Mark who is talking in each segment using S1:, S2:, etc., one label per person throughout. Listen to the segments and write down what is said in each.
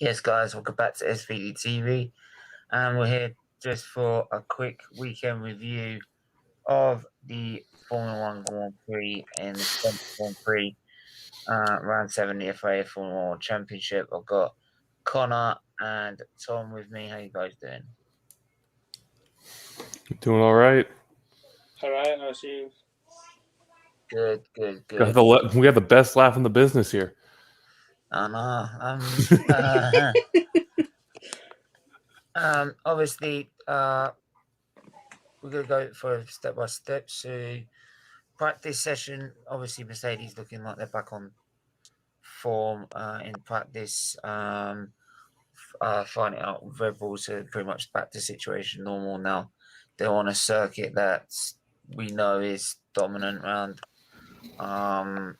S1: Yes, guys, welcome back to SFeatleyTV, and we're here just for a quick weekend review of the Formula 1 Grand Prix and the French Grand Prix, round 7 of the FIA Formula 1 Championship. I've got Connor and Tom with me. How you guys doing?
S2: Doing all right.
S3: All right, how's you?
S1: Good.
S2: We have the best laugh in the business here.
S1: I know. Obviously, we're gonna go for step by step. So, practice session. Obviously, Mercedes looking like they're back on form in practice. Finding out Red Bulls are pretty much back to situation normal now. They're on a circuit that we know is dominant around.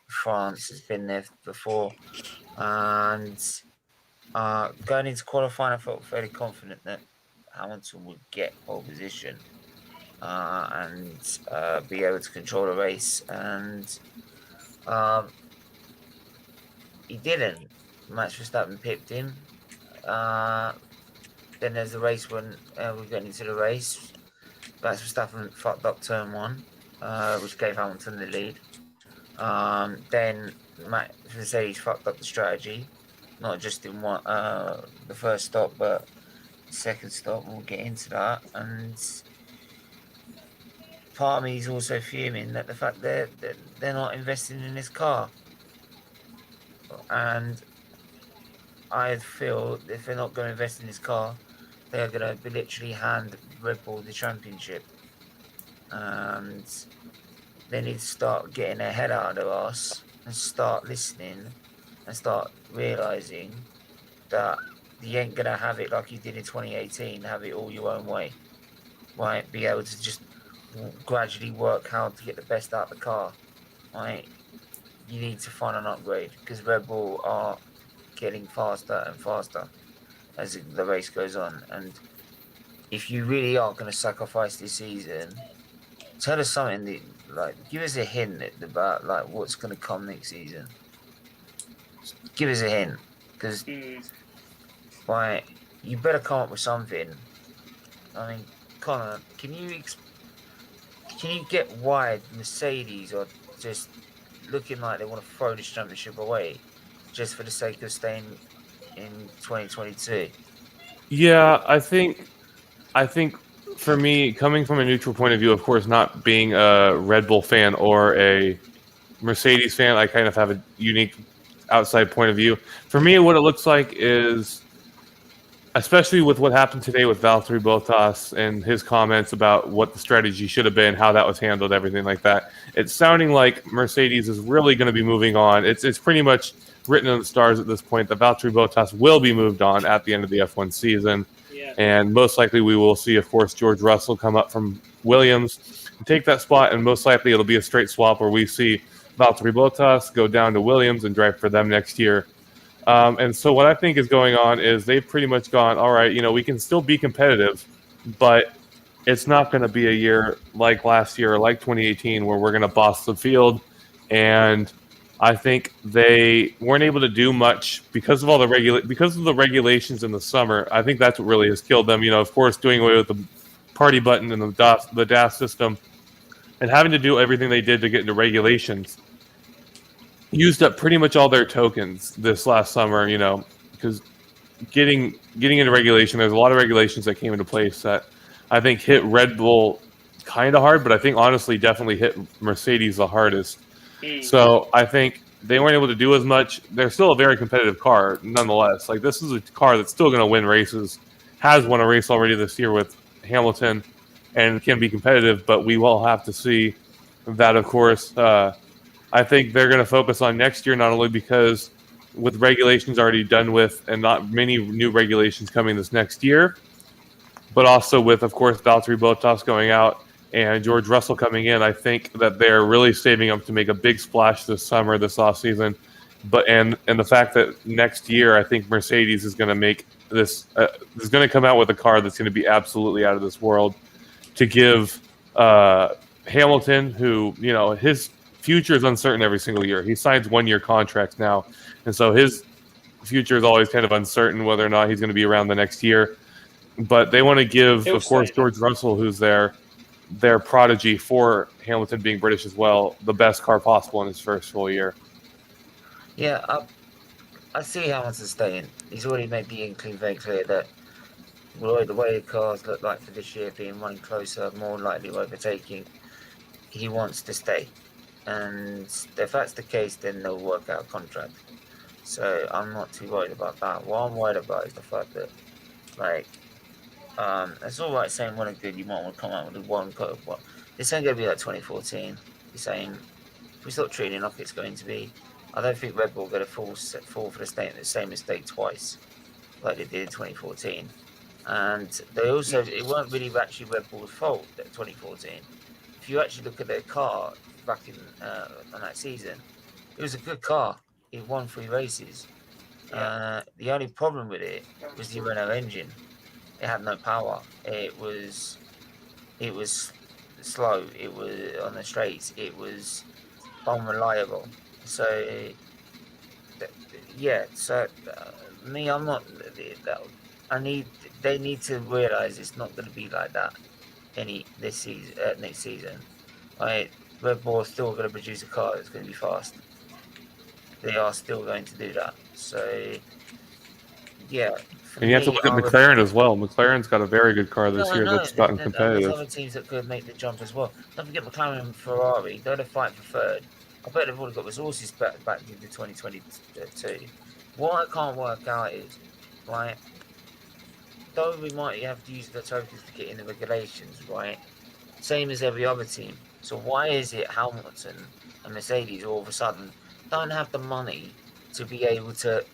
S1: France has been there before, and going into qualifying, I felt fairly confident that Hamilton would get pole position and be able to control the race, and he didn't. Max Verstappen pipped him. Then there's the race when we got into the race. Max Verstappen fucked up turn 1, which gave Hamilton the lead. Then Mercedes fucked up the strategy, not just in the first stop, but the second stop. We'll get into that. And part of me is also fuming at the fact that they're not investing in this car. And I feel if they're not going to invest in this car, they're going to literally hand Red Bull the championship. And they need to start getting their head out of their ass and start listening and start realising that you ain't going to have it like you did in 2018, have it all your own way. Right? Be able to just gradually work hard to get the best out of the car. Right? You need to find an upgrade because Red Bull are getting faster and faster as the race goes on. And if you really are going to sacrifice this season, tell us something give us a hint about what's going to come next season. Give us a hint, because you better come up with something. I mean, Connor, can you get why Mercedes are just looking like they want to throw this championship away just for the sake of staying in 2022?
S2: Yeah, I think for me, coming from a neutral point of view, of course, not being a Red Bull fan or a Mercedes fan, I kind of have a unique outside point of view. For me, what it looks like is, especially with what happened today with Valtteri Bottas and his comments about what the strategy should have been, how that was handled, everything like that, it's sounding like Mercedes is really going to be moving on. It's pretty much written in the stars at this point that Valtteri Bottas will be moved on at the end of the F1 season.
S3: Yeah.
S2: And most likely we will see, of course, George Russell come up from Williams and take that spot, and most likely it'll be a straight swap where we see Valtteri Bottas go down to Williams and drive for them next year. And so what I think is going on is they've pretty much gone, all right, we can still be competitive, but it's not going to be a year like last year or like 2018 where we're going to boss the field. And I think they weren't able to do much because of all the regulations in the summer. I think that's what really has killed them. Of course, doing away with the party button and the DAS system and having to do everything they did to get into regulations. Used up pretty much all their tokens this last summer, because getting into regulation, there's a lot of regulations that came into place that I think hit Red Bull kind of hard, but I think honestly definitely hit Mercedes the hardest. So I think they weren't able to do as much. They're still a very competitive car nonetheless. This is a car that's still going to win races, has won a race already this year with Hamilton, and can be competitive, but we will have to see that, of course. I think they're going to focus on next year, not only because with regulations already done with and not many new regulations coming this next year, but also with, of course, Valtteri Bottas going out and George Russell coming in. I think that they're really saving up to make a big splash this summer, this offseason. But and the fact that next year, I think Mercedes is going to make this is going to come out with a car that's going to be absolutely out of this world to give Hamilton, who, his future is uncertain every single year. He signs 1-year contracts now. And so his future is always kind of uncertain whether or not he's going to be around the next year. But they want to give, of course, George Russell, who's their prodigy for Hamilton being British as well, the best car possible in his first full year.
S1: Yeah, I see Hamilton staying. He's already made the inkling very clear that the way the cars look like for this year, being running closer, more likely overtaking, he wants to stay. And if that's the case, then they'll work out a contract. So I'm not too worried about that. What I'm worried about is the fact that, like, it's all right saying when it's good, you might want to come out with one code. What this ain't gonna be like 2014. You're saying if we start treating it like it's going to be, I don't think Red Bull are going to fall for the same mistake twice, like they did in 2014. And they also, it weren't really actually Red Bull's fault that 2014. If you actually look at their car back in on that season, it was a good car. It won 3 races. The only problem with it was the Renault engine. It had no power. It was slow. It was on the straights. It was unreliable. So me, I'm not. They need to realize it's not going to be like that next season. Right, Red Bull is still going to produce a car that's going to be fast. They are still going to do that. So yeah.
S2: And you have to look at McLaren as well. McLaren's got a very good car this year that's gotten competitive.
S1: There's other teams that could make the jump as well. Don't forget McLaren and Ferrari. They're the fight for third. I bet they've already got resources back into 2022. What I can't work out is, right, though we might have to use the tokens to get in the regulations, right, same as every other team. So why is it Hamilton and Mercedes all of a sudden don't have the money to be able to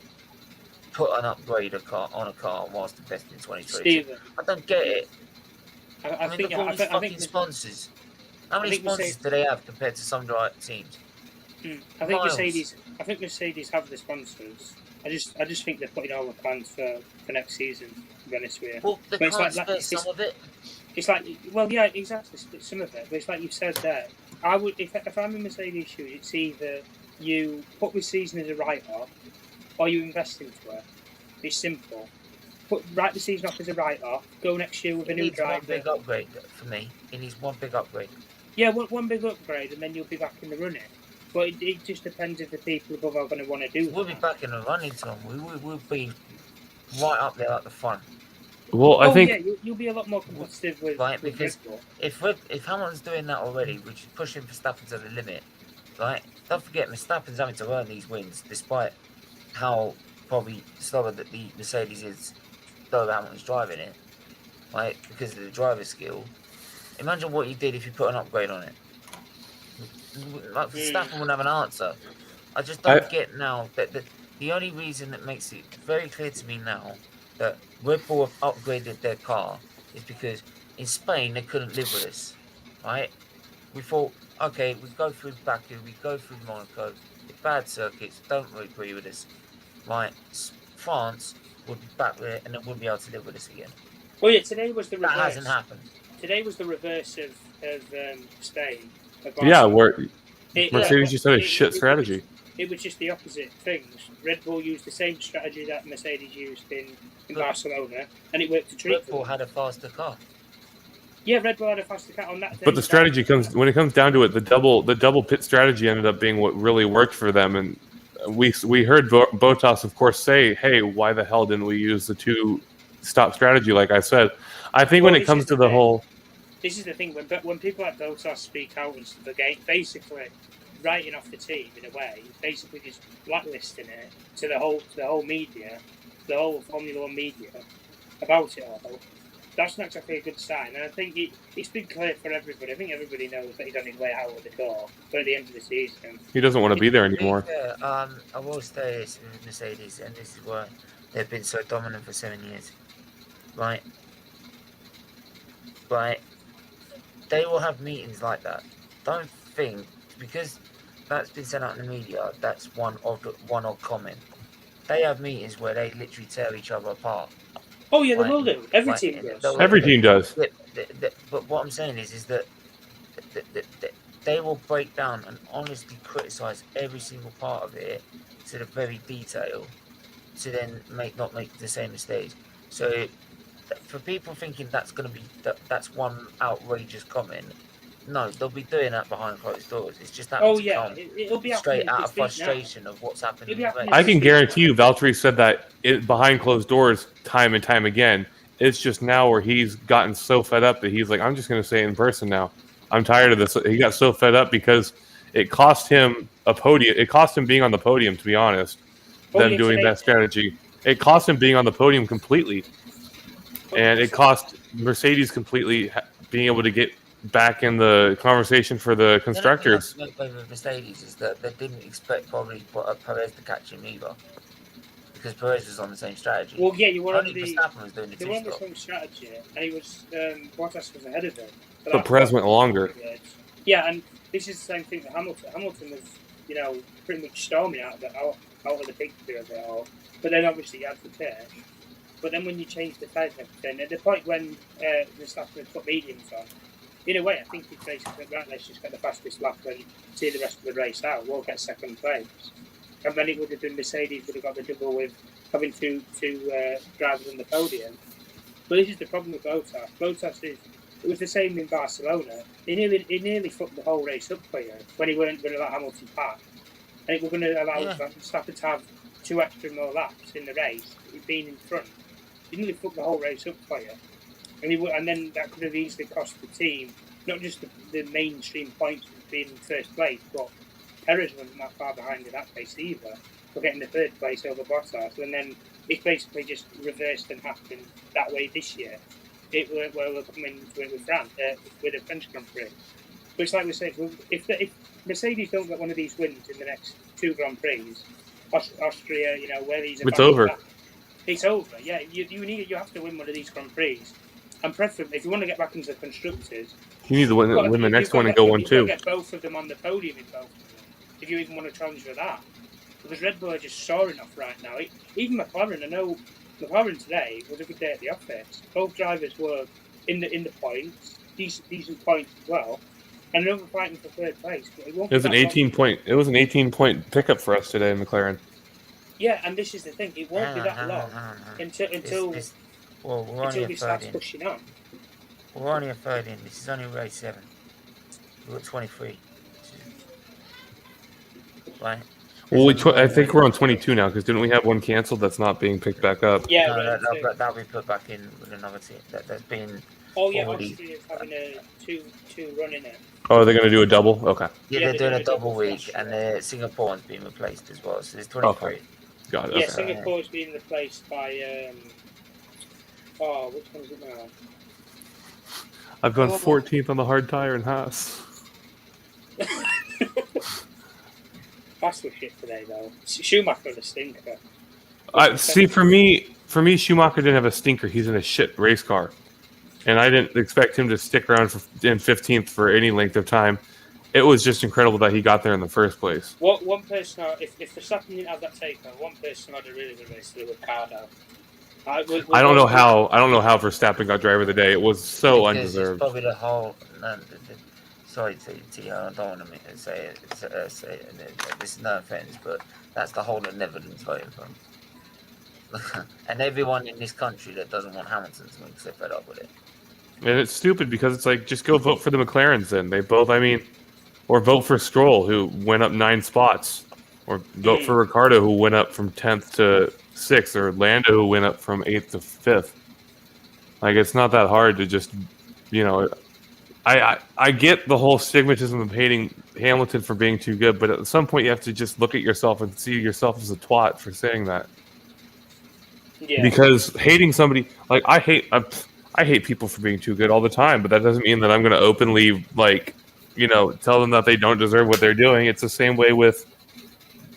S1: put an upgrade on a car whilst investing in 2022?
S3: Steven,
S1: I don't get it.
S3: I think
S1: sponsors. How many sponsors do they have compared to some teams?
S3: I think Mercedes have the sponsors. I just think they're putting all the plans for next season. To be honest with you,
S1: well, they can't spare some of it.
S3: It's like, well, yeah, exactly, some of it. But it's like you've said there. I would, if I'm in Mercedes' shoes, it's either you put this season as a write-off, or you invest into it. It's simple. Write the season off as a write-off. Go next year with a new driver.
S1: One big upgrade for me. It needs one big upgrade.
S3: Yeah, one big upgrade, and then you'll be back in the running. But it just depends if the people above are going to want to do it.
S1: We'll be back in the running, Tom. We'll be right up there at the front.
S2: Well, I think
S3: you'll be a lot more competitive with
S1: right, because if Hamilton's doing that already, which is pushing Verstappen to the limit, right? Don't forget, Verstappen's having to earn these wins, despite how probably slower that the Mercedes is, though Hamilton's driving it, right? Because of the driver skill. Imagine what you did if you put an upgrade on it. Like Verstappen wouldn't have an answer. I just don't get now that the only reason that makes it very clear to me now that Red Bull have upgraded their car is because in Spain they couldn't live with us, right? We thought, okay, we go through Baku, we go through Monaco, the bad circuits don't agree with us, right? France would be back there and they wouldn't be able to live with us again.
S3: Well, yeah, today was the reverse.
S1: That hasn't happened.
S3: Today was the reverse of Spain.
S2: Yeah, where Mercedes just had a shit strategy.
S3: It was just the opposite things. Red Bull used the same strategy that Mercedes used in Barcelona, and it worked to treat them.
S1: Red Bull had a faster car.
S3: Yeah, Red Bull had a faster car on that day.
S2: But the strategy comes when it comes down to it. The double pit strategy ended up being what really worked for them, and we heard Bottas, of course, say, "Hey, why the hell didn't we use the 2-stop strategy?" Like I said, I think when it comes to the whole.
S3: This is the thing, when people like Bottas speak out and stuff again, basically writing off the team in a way, basically just blacklisting it to the whole media, the whole Formula 1 media about it all. That's not exactly a good sign, and I think it's been clear for everybody. I think everybody knows that he's on his way out of the door by the end of the season.
S2: He doesn't want to be there anymore.
S1: I will say this with Mercedes, and this is why they've been so dominant for 7 years, right? Right. They will have meetings like that. Don't think because that's been sent out in the media. That's one odd comment. They have meetings where they literally tear each other apart.
S3: Oh yeah, they will do. Every team does.
S2: Every team does.
S1: But what I'm saying is that they will break down and honestly criticise every single part of it to the very detail to then not make the same mistakes. So for people thinking that's going to be that's one outrageous comment, no, they'll be doing that behind closed doors. It's just that
S3: it'll be
S1: straight out of
S3: this week
S1: frustration of what's happening.
S3: It'll be happening
S2: I can guarantee you, Valtteri said that behind closed doors time and time again. It's just now where he's gotten so fed up that he's like, I'm just going to say it in person now. I'm tired of this. He got so fed up because it cost him a podium. It cost him being on the podium, to be honest, them doing that strategy. It cost him being on the podium completely. And it cost Mercedes completely being able to get back in the conversation for the constructors.
S1: The thing with Mercedes is that they didn't expect probably Perez to catch him either. Because Perez was on the same strategy.
S3: Well, yeah, you were on
S1: Verstappen was doing the
S3: they were on the same strategy, and he was Bottas was ahead of him.
S2: But Perez went longer.
S3: Yeah, and this is the same thing that Hamilton. Hamilton was, pretty much storming out of the picture of it all. But then obviously he had the pitch. But then when you change the tyres and everything, at the point when Verstappen put mediums on, in a way, I think he's basically right. Let's just get the fastest lap and see the rest of the race out. We'll get second place. And then it would have been Mercedes would have got the double with having two drivers on the podium. But this is the problem with Bottas. Bottas it was the same in Barcelona. He nearly fucked the whole race up for you when he weren't going to let Hamilton pass. And it was going to allow Verstappen to have 2 extra more laps in the race. He'd been in front. He nearly fucked the whole race up for you. And then that could have easily cost the team, not just the mainstream points of being in first place, but Perez wasn't that far behind in that case either, for getting the third place over Bottas. And then it's basically just reversed and happened that way this year. Where we're coming to it with France, with the French Grand Prix. But it's like we said, if Mercedes don't get one of these wins in the next 2 Grand Prix, Austria, where these are,
S2: it's over.
S3: It's over. Yeah, you have to win one of these Grand Prix, and preferably if you want to get back into the constructors,
S2: you need to win the next one and go 1-2.
S3: You've got to get both of them on the podium in both of them, if you even want to challenge for that. Because Red Bull are just soaring off right now. Even McLaren, I know McLaren today was a good day at the office. Both drivers were in the points, decent points as well, and they were fighting for third place. But it was an
S2: 18-point pickup for us today in McLaren.
S3: Yeah, and this is the thing. It won't be that long until we start pushing on.
S1: We're only a third in. This is only race 7. We're at 23. Right.
S2: Well, I think we're on 22 now because didn't we have one canceled that's not being picked back up?
S3: Yeah,
S1: that'll be put back in with another team. That's been.
S3: Oh yeah, Austria's having a two run in it.
S2: Oh, they're going to do a double? Okay.
S1: Yeah, they're doing a double week, and Singapore's being replaced as well. So there's 23.
S2: Okay. Got it.
S3: Yeah,
S2: okay.
S3: Singapore's being replaced by. Which one is it now?
S2: I've gone 14th on the hard tire in Haas.
S3: Haas was shit today though. Schumacher had a stinker.
S2: See, for me, Schumacher didn't have a stinker. He's in a shit race car, and I didn't expect him to stick around in 15th for any length of time. It was just incredible that he got there in the first place.
S3: One person, if Verstappen didn't have that takeover, one person had a really good race to Ricardo.
S2: I don't know how Verstappen got driver of the day. It was so undeserved.
S1: It's probably the whole. Sorry, I don't want to say it. This is no offense, but that's the whole of Netherlands voting for him. And everyone in this country that doesn't want Hamilton to win, they're fed up with it.
S2: And it's stupid because it's like, just go vote for the McLarens then. They both, or vote for Stroll, who went up 9 spots. Or vote for Ricciardo, who went up from 10th to 6th. Or Lando, who went up from 8th to 5th. Like, it's not that hard to just, I get the whole stigmatism of hating Hamilton for being too good, but at some point you have to just look at yourself and see yourself as a twat for saying that. Yeah. Because hating somebody, like, I hate people for being too good all the time, but that doesn't mean that I'm going to openly, tell them that they don't deserve what they're doing. It's the same way with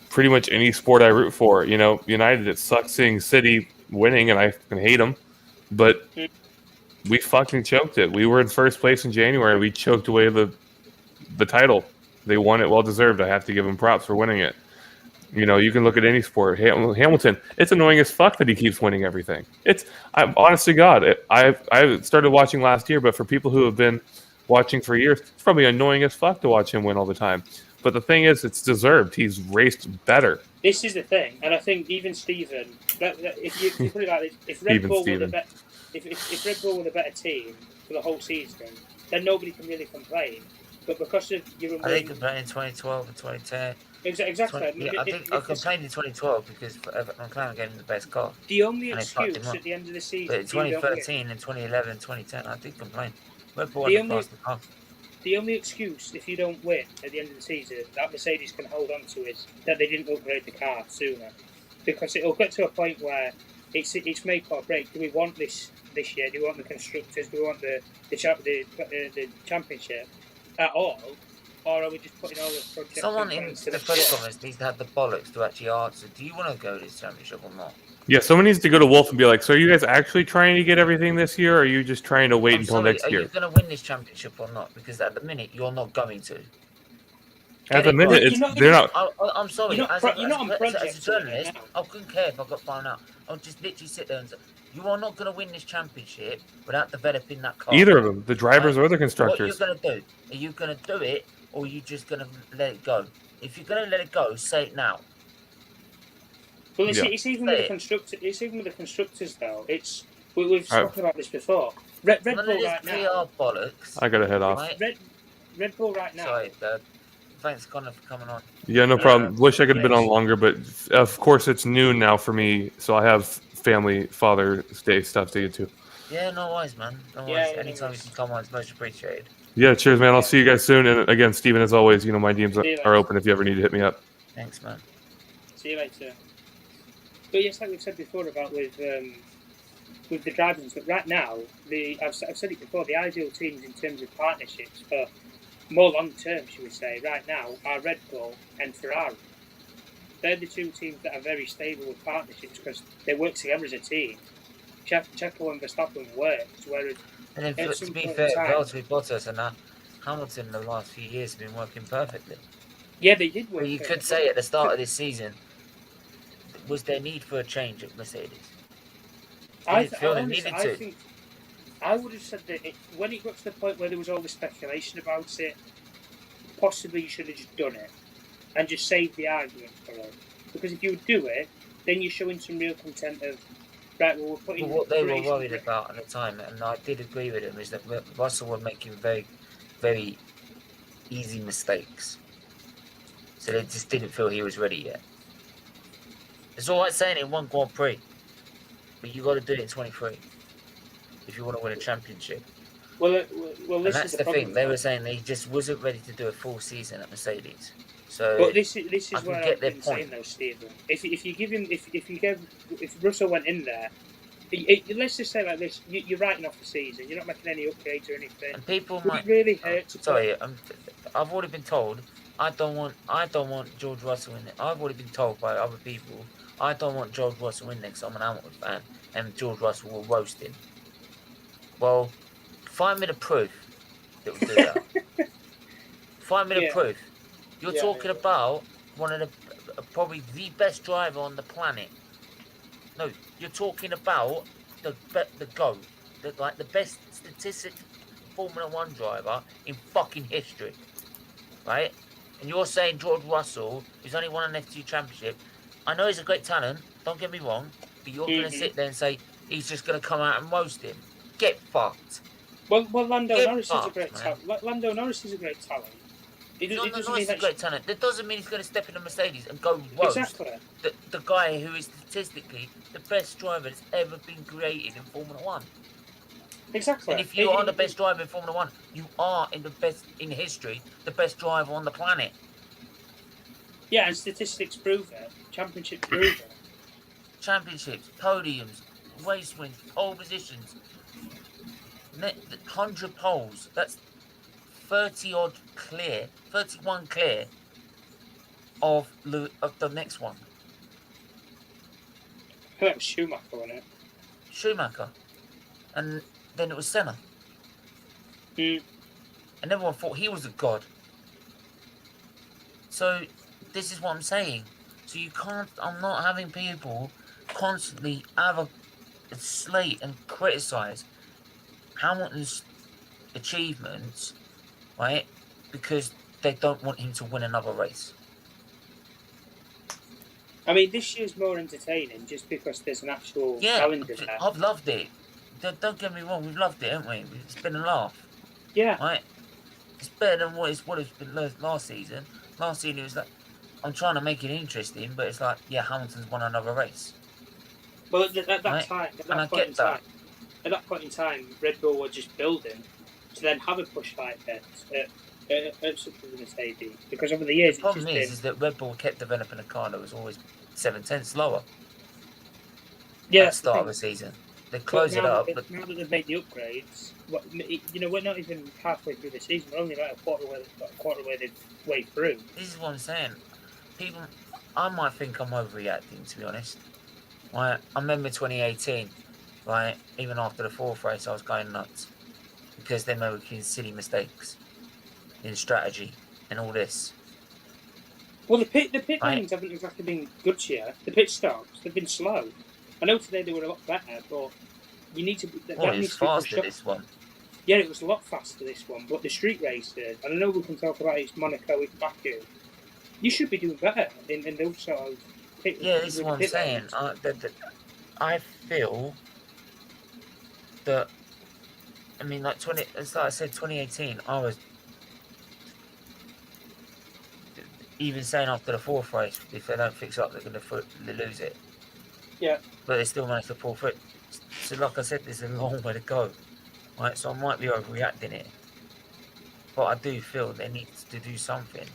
S2: pretty much any sport I root for. United, it sucks seeing City winning, and I fucking hate them. But we fucking choked it. We were in first place in January. We choked away the title. They won it, well deserved. I have to give them props for winning it. You can look at any sport. Hamilton, it's annoying as fuck that he keeps winning everything. Honest to God, I started watching last year, but for people who have been watching for years, it's probably annoying as fuck to watch him win all the time. But the thing is, it's deserved. He's raced better.
S3: This is the thing, and I think even Steven, if you put it like this, if Red
S2: Even
S3: Bull
S2: Steven.
S3: were the if Red Bull were the better team for the whole season, then nobody can really complain. But because of your
S1: I think complained in 2012 and 2010.
S3: exactly,
S1: I think I complained in 2012 because McLaren gave him the best car.
S3: the only
S1: and they fucked
S3: excuse
S1: him
S3: at the end of the season,
S1: But in
S3: if you don't win,
S1: 2013 and 2011, 2010, I did complain. Red Bull
S3: The
S1: had the
S3: only-
S1: faster car.
S3: the only excuse if you don't win at the end of the season that Mercedes can hold on to is that they didn't upgrade the car sooner, because it'll get to a point where it's make or break. Do we want this year? Do we want the constructors? Do we want the championship at all? Or are we just putting all the projects?
S1: Someone in the press conference needs to have the bollocks to actually answer. Do you want to go to this championship or not?
S2: Yeah, someone needs to go to Wolf and be like, so are you guys actually trying to get everything this year, or are you just trying to wait until next year?
S1: Are you going to win this championship or not? Because at the minute, you're not going to.
S2: At the minute, they're not.
S1: I'm sorry.
S3: You're not on
S1: As a
S3: project
S1: journalist,
S3: now.
S1: I couldn't care if I got found out. I'll just literally sit there and say, you are not going to win this championship without developing that car.
S2: Either of them, the drivers or the
S1: What are you
S2: constructors.
S1: going to do? Are you going to do it, or are you just going to let it go? If you're going to let it go, say it now.
S3: Well, it's
S2: Yeah.
S3: even with the constructors. It's even with the constructors, though. We've spoken about this before. Red Bull right now.
S1: Bollocks.
S2: I gotta head off.
S1: Right?
S3: Red Bull right now.
S1: Sorry, Dad. Thanks, Connor, for coming on.
S2: Yeah, no problem. Wish I could have been on longer, but of course it's noon now for me, so I have family, Father's Day stuff to get to.
S1: Yeah, no worries, man. No worries. Anytime you can come on, it's much appreciated.
S2: Yeah, cheers, man. I'll see you guys soon. And again, Steven, as always, my DMs
S3: See you
S2: are
S3: later.
S2: open if you ever need to hit me up.
S1: Thanks, man.
S3: See you later. But yes, like we've said before about with the drivers, but right now, I've said it before, the ideal teams in terms of partnerships for more long term, should we say, right now, are Red Bull and Ferrari. They're the two teams that are very stable with partnerships because they work together as a team. Checo and Verstappen worked, whereas
S1: And then,
S3: at
S1: to
S3: some
S1: be
S3: point
S1: fair,
S3: in time-
S1: Valtteri Bottas and Hamilton in the last few years have been working perfectly.
S3: yeah, they did work.
S1: But you could say at the start of this season, was there need for a change at Mercedes?
S3: I
S1: Did it feel they
S3: honestly,
S1: needed
S3: I
S1: to?
S3: think I would have said that when it got to the point where there was all this speculation about it, possibly you should have just done it and just saved the argument for it. Because if you would do it, then you're showing some real content of right. Well, we're putting.
S1: But what they were worried about at the time, and I did agree with him, is that Russell were making very, very easy mistakes. So they just didn't feel he was ready yet. It's all right saying it in one Grand Prix, but you got to do it in 23 if you want to win a championship.
S3: Well,
S1: And
S3: this
S1: that's
S3: is
S1: the
S3: the problem.
S1: thing. They were saying they just wasn't ready to do a full season at Mercedes. So
S3: But this is
S1: I can
S3: where
S1: get
S3: I've
S1: their
S3: been
S1: point.
S3: saying though, Stephen. If you give him, if Russell went in there, let's just say like this: you're writing off the season. You're not making any upgrades or anything.
S1: And people
S3: Would
S1: might
S3: it really hurt to
S1: Sorry, I've already been told I don't want George Russell in it. I've already been told by other people I don't want George Russell in there because I'm an Hamilton fan and George Russell will roast him. Well, find me the proof that will do that. Find me the proof. You're talking about one of the probably the best driver on the planet. No, you're talking about the GOAT, the best statistic Formula One driver in fucking history, right? And you're saying George Russell, who's only won an F2 championship, I know he's a great talent, don't get me wrong, but you're going to sit there and say he's just going to come out and roast him. Get fucked.
S3: Well, Lando
S1: Get
S3: Norris is a
S1: fucked,
S3: great
S1: man.
S3: talent. Lando Norris is a great talent.
S1: Lando Norris is a great talent. That doesn't mean he's going to step in a Mercedes and go roast
S3: Exactly.
S1: the guy who is statistically the best driver that's ever been created in Formula One.
S3: Exactly.
S1: And if you are the best driver in Formula One, you are in the best in history, the best driver on the planet.
S3: Yeah, and statistics prove it. Championships prove it.
S1: Championships, podiums, race wins, pole positions, 100 poles. That's 30 odd clear, 31 clear of the next one.
S3: That was Schumacher, wasn't it?
S1: Schumacher, and then it was Senna. And everyone thought he was a god. So this is what I'm saying. So you can't. I'm not having people constantly have a slate and criticise Hamilton's achievements, right? Because they don't want him to win another race.
S3: I mean, this year's more entertaining just because there's an actual calendar there.
S1: I've loved it. Don't get me wrong, we've loved it, haven't we? It's been a laugh.
S3: Yeah.
S1: Right? It's better than what it's been last season. Last season, it was like, I'm trying to make it interesting, but it's like, yeah, Hamilton's won another race.
S3: Well, at that
S1: right?
S3: time,
S1: At
S3: that point in time, Red Bull were just building to then have a push like this at such a Mercedes. Because over the years,
S1: the problem is that Red Bull kept developing a car that was always 7/10 slower.
S3: Yeah,
S1: at the start of the season. They close it up.
S3: But now that they've made the upgrades, we're not even halfway through the season. We're only about a quarter way through.
S1: This is what I'm saying. I might think I'm overreacting, to be honest. I remember 2018, right? Even after the fourth race, I was going nuts because they were making silly mistakes in strategy and all this.
S3: Well, the pit lanes haven't exactly been good here. The pit stops, they've been slow. I know today they were a lot better, but you need to.
S1: It was faster this one.
S3: Yeah, it was a lot faster this one. But the street races, and I know we can talk about it's Monaco, it's Baku. You should be doing better in those sort of.
S1: Yeah, this is what I'm saying. I feel that. I mean, like it's like I said, 2018. I was even saying after the fourth race, if they don't fix up, they're going to lose it.
S3: Yeah.
S1: But they still managed to pull through. So, like I said, there's a long way to go. Right, so I might be overreacting it, but I do feel they need to do something.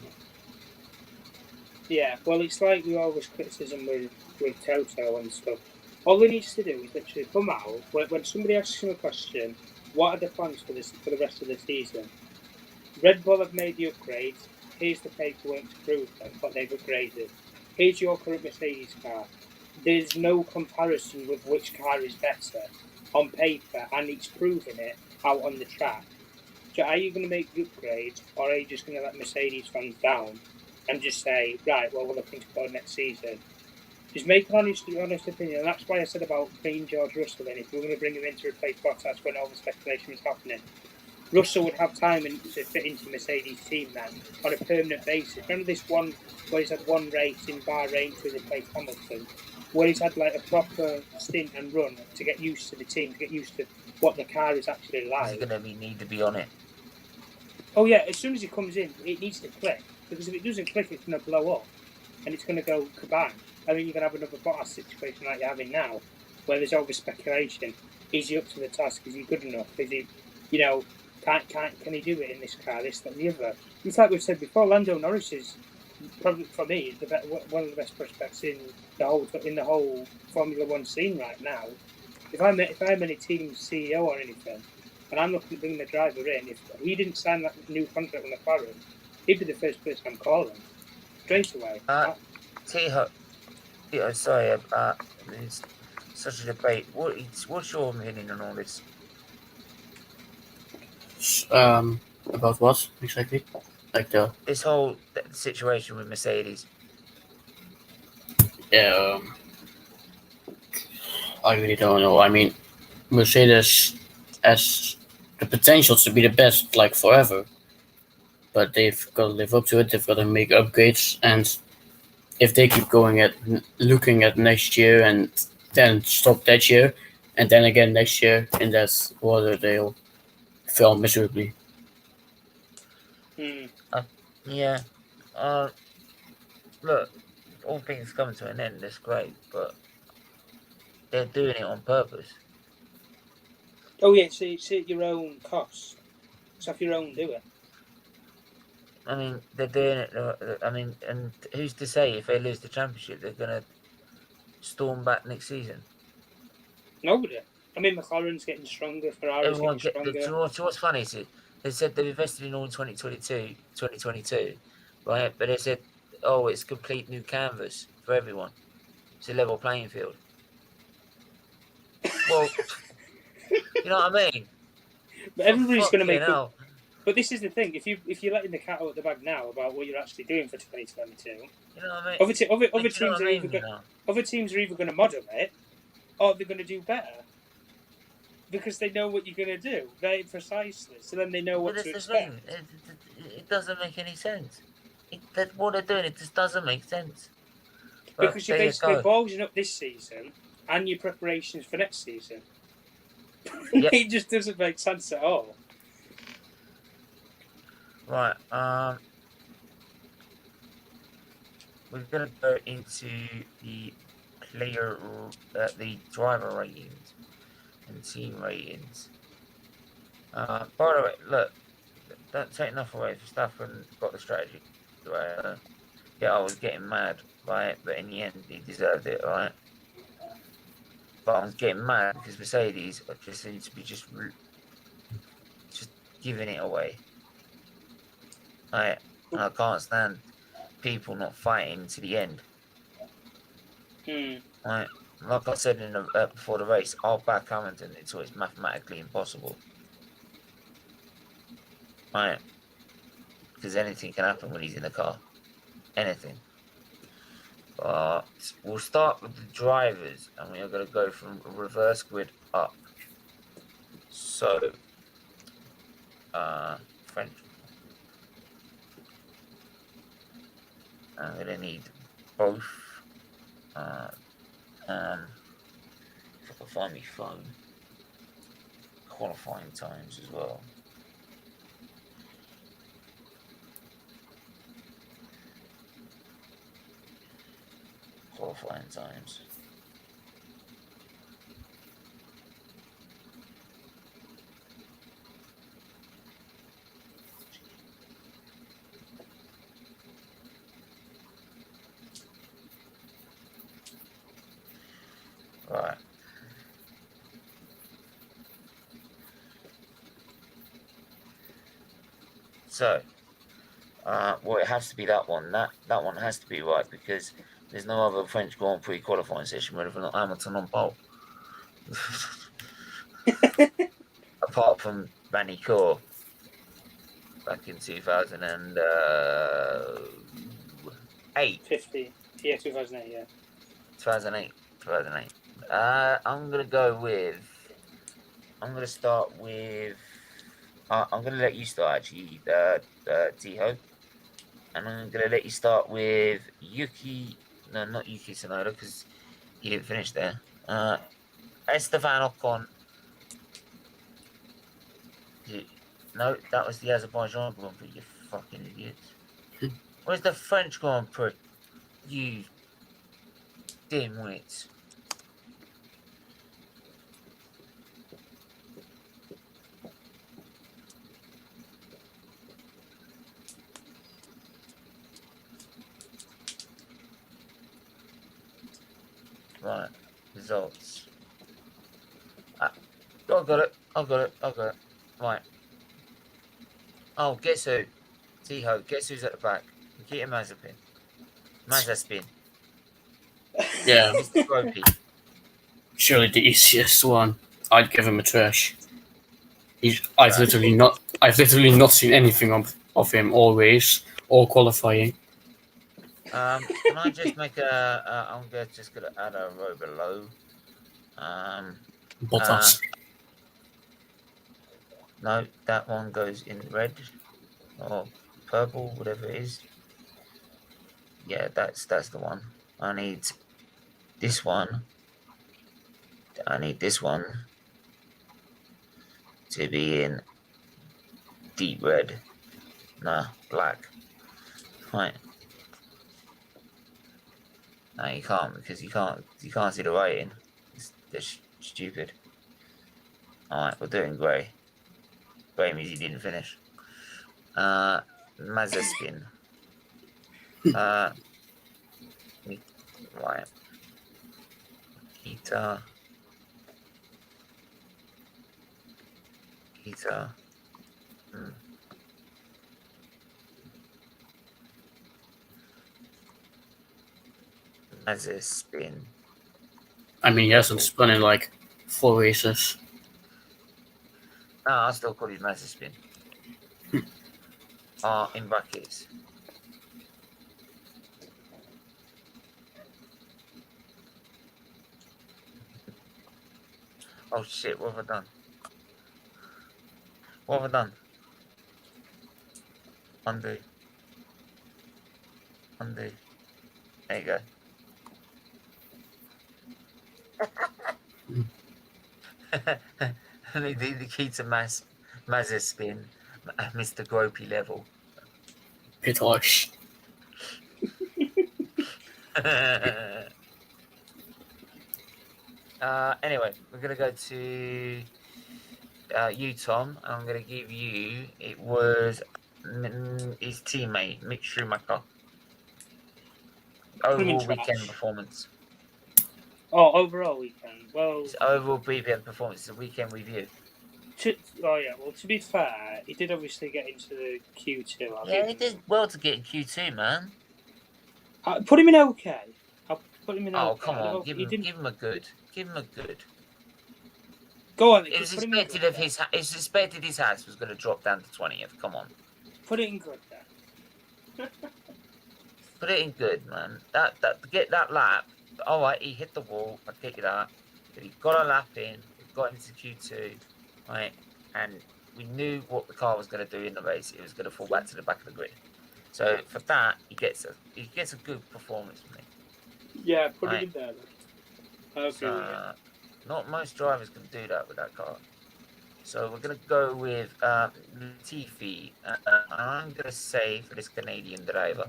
S3: Yeah, well, it's like we always criticism with Toto and stuff. All he needs to do is literally come out when somebody asks him a question. What are the plans for the rest of the season? Red Bull have made the upgrades. Here's the paperwork to prove what they've upgraded. Here's your current Mercedes car. There's no comparison with which car is better on paper, and it's proving it out on the track. So are you going to make the upgrades, or are you just going to let Mercedes fans down and just say, right, well, we're looking to go next season? Just make an honest opinion. And that's why I said about bringing George Russell in. If we were going to bring him in to replace Bottas when all the speculation was happening, Russell would have time to fit into Mercedes' team then on a permanent basis. Remember this one where he's had one race in Bahrain to replace Hamilton, where he's had like a proper stint and run to get used to the team, to get used to what the car is actually like.
S1: He's going to need to be on it.
S3: Oh yeah, as soon as he comes in, it needs to click. Because if it doesn't click, it's going to blow up. And it's going to go kabang. I mean, you're going to have another Bottas situation like you're having now, where there's over speculation. Is he up to the task? Is he good enough? Is he, can he do it in this car, this, that, the other? It's like we've said before, Lando Norris is, probably for me, one of the best prospects in the whole Formula One scene right now. If I'm any team CEO or anything, and I'm looking to bring the driver in, if he didn't sign that new contract with McLaren, he'd be the first person I'm calling straight away.
S1: Sorry, it's such a debate. What's your opinion on all this?
S4: About what exactly? Like
S1: this whole situation with Mercedes.
S4: Yeah, I really don't know. I mean, Mercedes has the potential to be the best like forever, but they've got to live up to it. They've got to make upgrades, and if they keep looking at next year and then stop that year, and then again next year, in that order, they'll fail miserably.
S1: Yeah. Look, all things come to an end. That's great, but they're doing it on purpose.
S3: Oh yeah, it's at your own cost. It's off your own doing.
S1: I mean, they're doing it. And who's to say if they lose the championship, they're going to storm back next season?
S3: Nobody. I mean, McLaren's getting stronger. Ferrari's getting stronger.
S1: What's funny is they said they've invested in all in 2022, right? But they said, oh, it's complete new canvas for everyone. It's a level playing field. Well, you know what I mean?
S3: But everybody's going to make
S1: up.
S3: But this is the thing: if you're letting the cat out of the bag now about what you're actually doing for 2022,
S1: you know what I mean?
S3: Other teams are either going to model it, or they're going to do better. because they know what you're going to do very precisely. So then they know what
S1: But
S3: to
S1: that's the thing.
S3: expect.
S1: It doesn't make any sense. What they're doing, it just doesn't make sense. But
S3: Because you're
S1: there you
S3: basically
S1: go.
S3: ballsing up this season and your preparations for next season.
S1: Yep.
S3: It just doesn't make sense at all.
S1: Right. We're gonna go into the the driver ratings and team ratings. By the way, look, don't take enough away for Stafford got the strategy. Right? Yeah, I was getting mad, right? But in the end, he deserved it, right? But I was getting mad because Mercedes just seem to be just giving it away. Right? And I can't stand people not fighting to the end. Right? Like I said in before the race, I'll back Hamilton until it's mathematically impossible. Right? Because anything can happen when he's in the car. Anything. But we'll start with the drivers, and we are going to go from reverse grid up. So, French. I'm going to need both. If I can find my phone, qualifying times as well. Qualifying times. Right. So, well, it has to be that one. That one has to be right because there's no other French Grand Prix qualifying session where they've not Hamilton on pole. Apart from Vanicor back in 2008.
S3: 50. Yeah, 2008, yeah.
S1: 2008. I'm going to start with. I'm going to let you start actually, Tiho. And I'm going to let you start with Yuki. No, not Yuki Tsunoda because he didn't finish there. Esteban Ocon. No, that was the Azerbaijan Grand Prix, you fucking idiots. Where's the French Grand Prix? You dimwits. Right, results. I got it. Right. Oh, guess who? Tiho, guess who's at the back? Nikita Mazepin.
S4: Yeah,
S1: Mr. Gropey.
S4: surely the easiest one. I'd give him a trash. I've literally not seen anything of him all race or qualifying.
S1: Can I just make I'm just gonna add a row below.
S4: Bottas.
S1: No, that one goes in red or purple, whatever it is. Yeah, that's the one. I need this one. I need this one to be in deep red. Nah, black. Right. No, you can't because you can't see the writing. They're stupid. Alright, we're doing grey. Grey means you didn't finish. Mazepin. Right. Kita. Mazepin.
S4: I mean, he hasn't spun in like 4 races.
S1: No, I still call it Mazepin. In brackets. Oh shit, what have I done? What have I done? Undo. Undo. There you go. the key to Maz's spin, Mr. Gropey level.
S4: Bit harsh.
S1: Anyway, we're going to go to you, Tom. I'm going to give you, it was his teammate, Mick Schumacher. Overall weekend performance.
S3: Oh, overall weekend. Well,
S1: His overall weekend performance is a weekend review.
S3: Well, to be fair, he did obviously get into the Q2.
S1: He did well to get in Q2, man.
S3: Put him in okay. I'll put him in okay.
S1: Oh, come on. Give him a good. Give him a good.
S3: Go on.
S1: It was expected of his. It's expected his house was going to drop down to 20th. Come on.
S3: Put it in good then.
S1: Put it in good, man. That get that lap. All right, he hit the wall. I take it out. But he got a lap in. He got into Q2, right? And we knew what the car was going to do in the race. It was going to fall back to the back of the grid. So for that, he gets a good performance from me.
S3: Yeah, put it in there. Then.
S1: Okay. Not most drivers can do that with that car. So we're going to go with Latifi. I'm going to say for this Canadian driver.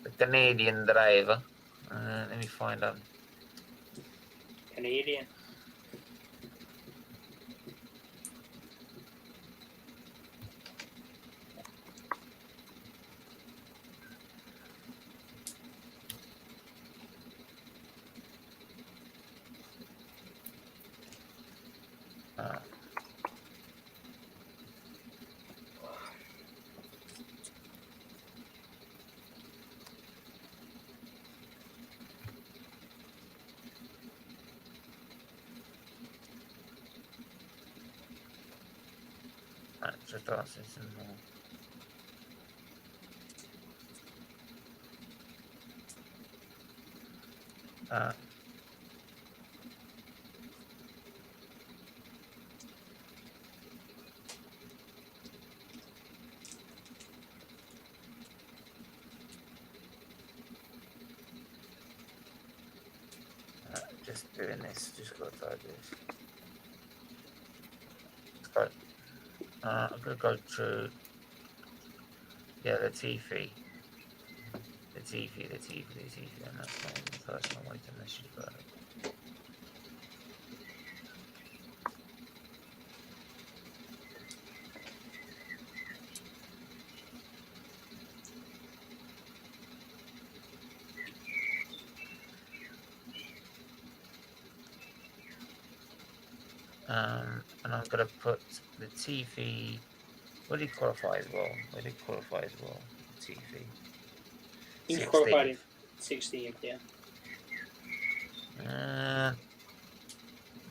S1: The Canadian driver. Let me find out.
S3: Canadian.
S1: Just answer some more. Just doing this. Just got to try this. Right. I'm going to go to, Latifi. Latifi, and that's not the first one. Wait a message about it. And I'm going to put the TV. Where did he qualify as well? TV.
S3: He qualified in 16th,
S1: yeah.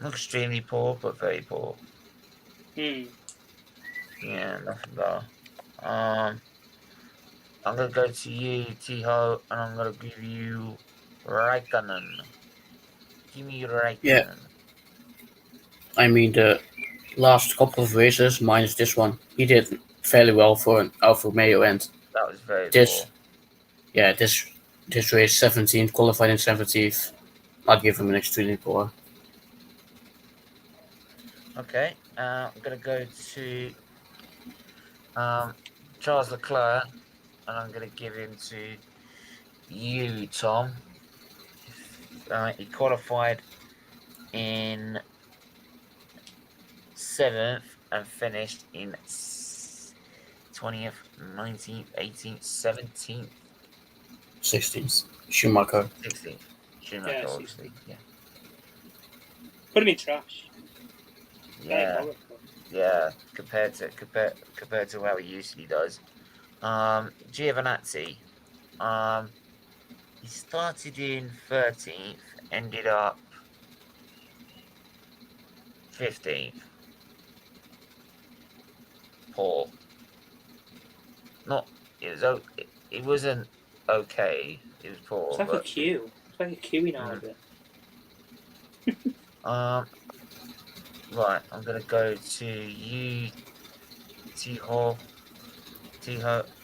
S1: Not extremely poor, but very poor. Yeah, nothing better. I'm going to go to you, Tiho, and I'm going to give you Raikkonen. Give me Raikkonen.
S4: Yeah. I mean, the last couple of races, minus this one, he did fairly well for an Alfa Romeo, and
S1: that was very poor.
S4: Yeah, this race 17th, qualified in 17th. I'd give him an extremely poor.
S1: Okay, I'm going to go to Charles Leclerc, and I'm going to give him to you, Tom. He qualified in 7th and finished in 20th, 19th, 18th, 17th.
S4: 16th. Schumacher.
S1: 16th. Schumacher, obviously. Yeah.
S3: Put him in trash.
S1: Yeah. Compared to how he usually does. Giovinazzi. He started in 13th, ended up 15th. Poor. It wasn't okay. It was poor.
S3: It's like a queue. It's like a queue in order.
S1: Right, I'm gonna go to you, Tiho,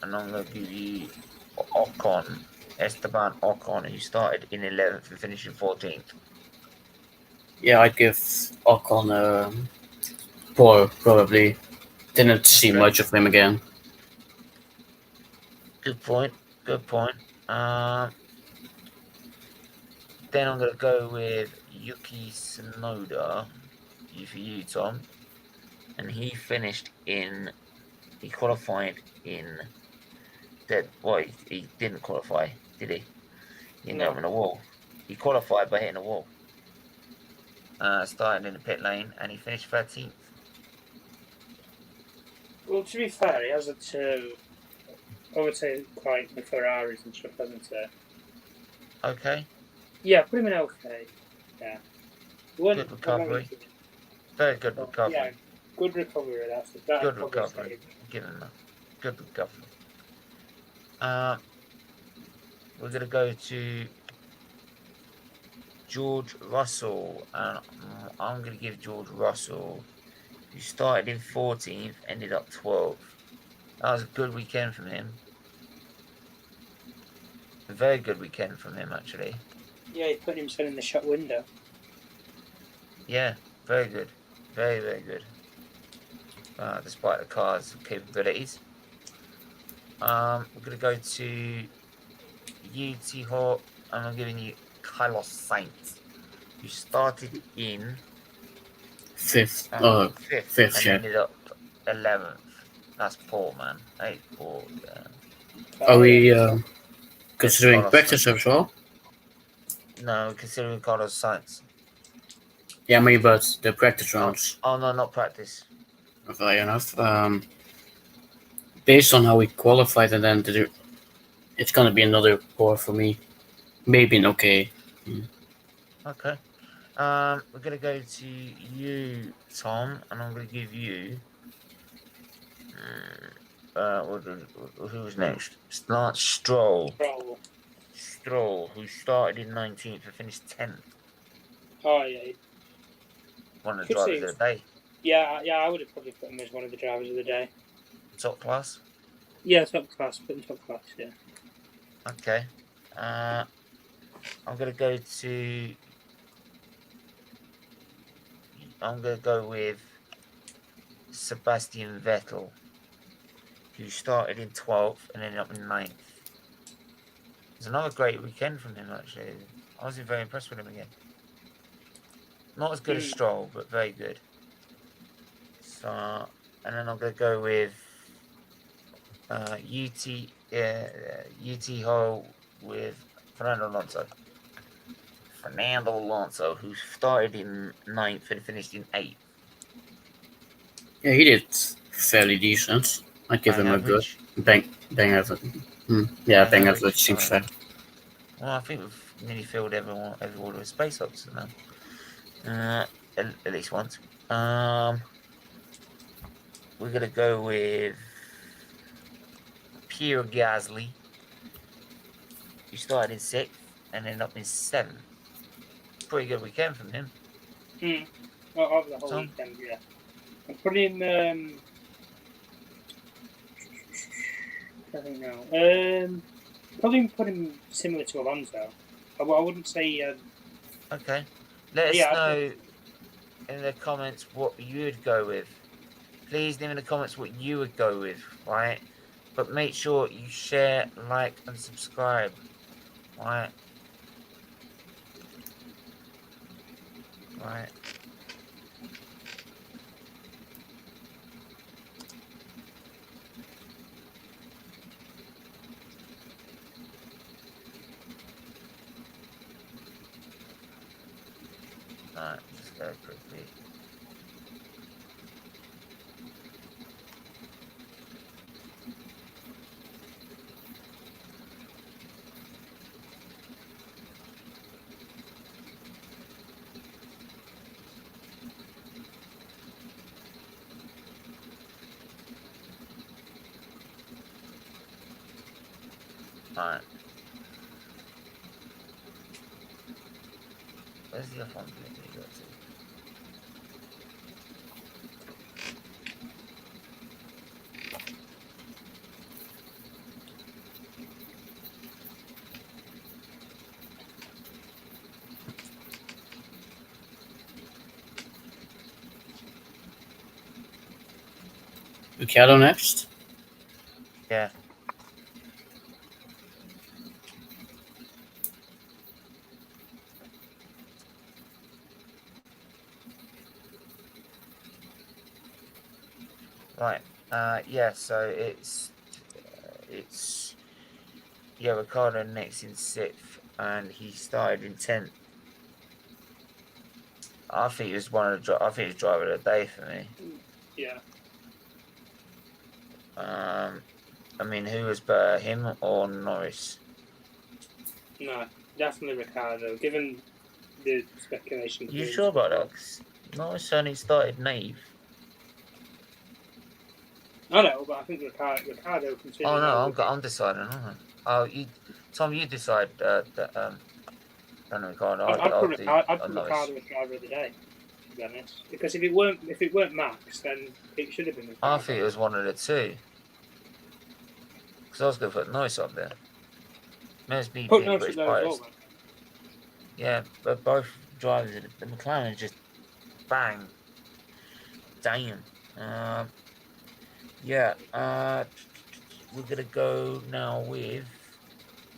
S1: and I'm going to give you Ocon, Esteban Ocon, who started in 11th and finished in 14th.
S4: Yeah, I'd give Ocon a 4, probably. Didn't see
S1: Okay.
S4: much of him again.
S1: Good point. Good point. Then I'm going to go with Yuki Tsunoda, for you, Tom. And he qualified in he didn't qualify, did he? He ended up in a wall. He qualified by hitting a wall. Starting in the pit lane, and he finished 13th.
S3: Well, to be fair, he hasn't overtaken quite the Ferraris and stuff, hasn't he?
S1: Okay.
S3: Yeah, put him in okay. Yeah.
S1: Good recovery. Very good recovery.
S3: Yeah, good recovery. That's
S1: good recovery. Give him that. Good recovery. We're going to go to George Russell, and I'm going to give George Russell, who started in 14th, ended up 12th. That was a good weekend from him. A very good weekend from him, actually.
S3: Yeah, he put himself in the shop window.
S1: Yeah, very good. Very, very good. Despite the car's capabilities. We're going to go to UT and I'm giving you Carlos Sainz, who started in
S4: 5th.
S1: fifth and
S4: yeah.
S1: ended up 11th. That's poor, man. That is poor.
S4: Are we considering practice as well?
S1: No, considering Carlos Sainz.
S4: Yeah, maybe, but the practice rounds.
S1: Oh no, not practice.
S4: Fair enough. Based on how we qualified, and then it's gonna be another 4 for me. Maybe an okay.
S1: Okay. We're gonna go to you, Tom, and I'm gonna give you. Who was next? Lance Stroll. Stroll, who started in 19th and finished 10th.
S3: Oh yeah.
S1: One of the drivers of the day.
S3: Yeah, I would have probably put him as one of the drivers of the day.
S1: Top class?
S3: Yeah, top class. Put him top class, yeah.
S1: Okay. I'm gonna go with Sebastian Vettel, who started in 12th and ended up in 9th. It's another great weekend from him, actually. I was very impressed with him again. Not as good as Stroll, but very good. So, and then I'm going to go with UT Hole with Fernando Alonso, who started in 9th and finished in 8th.
S4: Yeah, he did fairly decent. I'd give him average. A good bang average. Yeah, bang average seems fair.
S1: Well, I think we've nearly filled every order of space officers now. At least once. We're gonna go with Pierre Gasly, who started in 6th and ended up in 7th. Pretty good weekend from him.
S3: Well, over the whole weekend, yeah. I'm putting I think now. Probably put him similar to Alonso. I wouldn't say.
S1: Okay. Let us know in the comments what you would go with. Please leave in the comments what you would go with, right? But make sure you share, like, and subscribe, right? Right. Alright, just go quickly. Alright. Where's the F1 thing you got to?
S4: Ricciardo next.
S1: Yeah. Right. Yeah. So it's Ricardo next in 6th, and he started in 10th. I think it was I think it was driver of the day for me.
S3: Yeah.
S1: I mean, who was better, him or Norris?
S3: No, definitely Ricardo. Given the speculation.
S1: You sure about that? 'Cause Norris only started naive.
S3: I know, but I think Ricardo.
S1: Oh no, I'm deciding. Oh, Tom, you decide. Ricardo.
S3: I'd put Ricardo
S1: Norris.
S3: as driver of the day, to be honest. Because if it weren't Max, then it should have been Ricardo.
S1: I think it was one of the two. Because I was going to put Norris up there. Must be
S3: Put
S1: being
S3: Norris
S1: British
S3: there as
S1: biased.
S3: well, then.
S1: Yeah, but both drivers, the McLaren just bang. Damn. Yeah. We're gonna go now with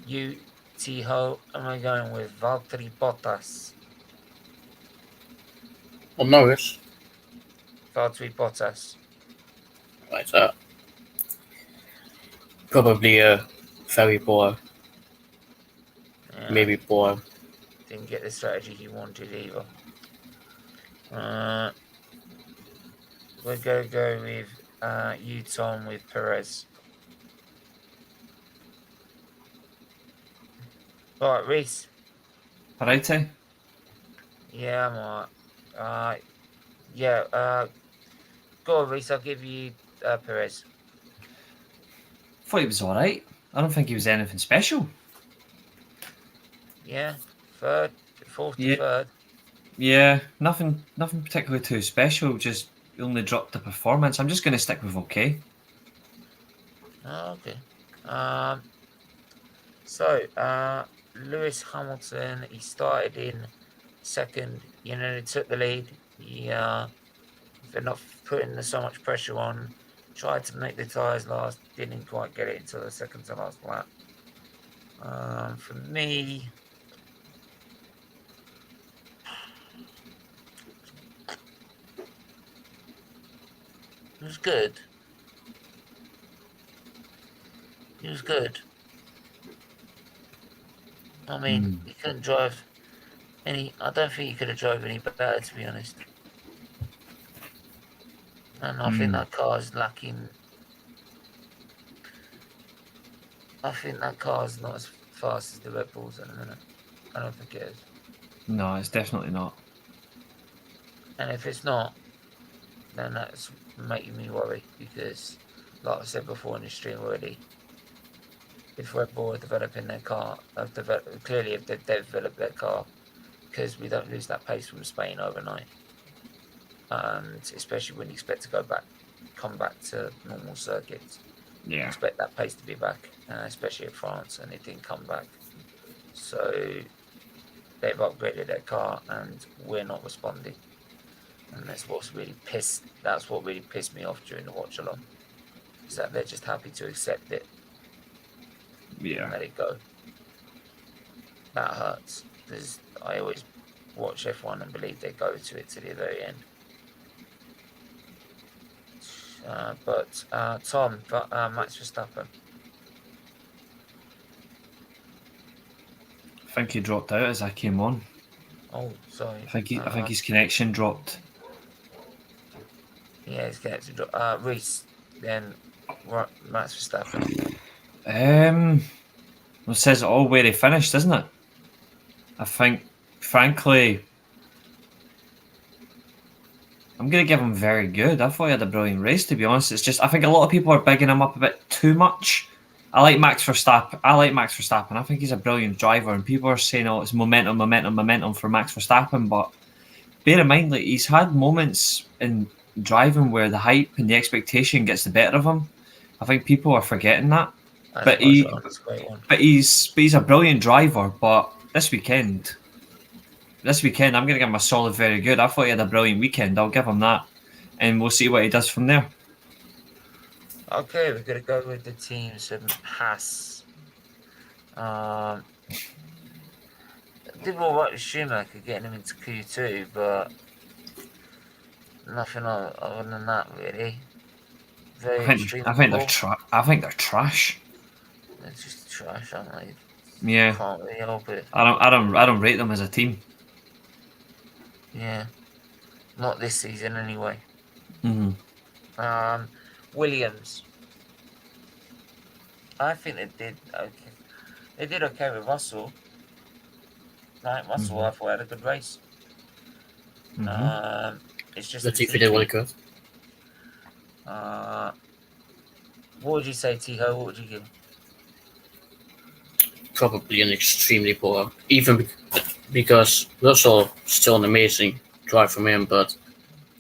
S1: you, T-Ho. Am I going with Valtteri Bottas?
S4: Or Norris.
S1: Valtteri Bottas.
S4: Right, probably very poor.
S1: Yeah,
S4: Maybe poor.
S1: didn't get the strategy he wanted either. We're gonna go with you, Tom, with Perez. Right, Reese.
S5: Alrighty.
S1: Yeah, I'm alright. Go on, Reese. I'll give you Perez.
S5: Thought he was alright. I don't think he was anything special.
S1: Yeah, fourth to
S5: Yeah.
S1: third.
S5: Yeah, nothing particularly too special. Just only dropped the performance. I'm just going to stick with okay.
S1: Oh, okay. So, Lewis Hamilton, he started in 2nd. He took the lead. They're not putting so much pressure on. Tried to make the tyres last. Didn't quite get it until the 2nd to last lap. For me, it was good. He was good. I mean, he couldn't drive any. I don't think he could have drove any better, to be honest. And I think that car is lacking. I think that car is not as fast as the Red Bulls at the minute. I don't think it is.
S5: No, it's definitely not.
S1: And if it's not, then that's making me worry because, like I said before in the stream already, if Red Bull are developing their car, clearly if they've developed their car, because we don't lose that pace from Spain overnight, and especially when you expect to come back to normal circuits,
S5: Yeah.
S1: expect that pace to be back, especially in France, and it didn't come back. So they've upgraded their car, and we're not responding. And that's what really pissed me off during the watch along. Is that they're just happy to accept it and
S5: Yeah.
S1: let it go. That hurts because I always watch F1 and believe they go to it to the very end. But Tom, Max Verstappen.
S5: I think he dropped out as I came on.
S1: Oh, sorry.
S5: I think his connection dropped.
S1: Yeah, his connection dropped. Reese, then Max Verstappen.
S5: Well, it says it all where he finished, doesn't it? I think, frankly, I'm going to give him very good. I thought he had a brilliant race, to be honest. It's just, I think a lot of people are bigging him up a bit too much. I like Max Verstappen. I think he's a brilliant driver, and people are saying, oh, it's momentum for Max Verstappen. But bear in mind, like, he's had moments in driving where the hype and the expectation gets the better of him. I think people are forgetting that. But he's a brilliant driver. But this weekend, I'm going to give him a solid very good. I thought he had a brilliant weekend. I'll give him that. And we'll see what he does from there.
S1: Okay, we're gonna go with the teams from Haas. Did all right with Schumacher getting him into Q2, but nothing other than that really. Very extremely
S5: I think
S1: poor.
S5: I think they're trash.
S1: They're just trash, aren't they?
S5: Yeah,
S1: Can't really help it.
S5: I don't rate them as a team.
S1: Yeah, not this season anyway.
S5: Mm-hmm.
S1: Williams. I think they did okay. They did okay with Russell. Like Russell, I thought had a good race. It's just
S4: Latifi did what he could.
S1: What would you say, Tiho? What would you give?
S4: Probably an extremely poor, even because Russell still an amazing drive from him, but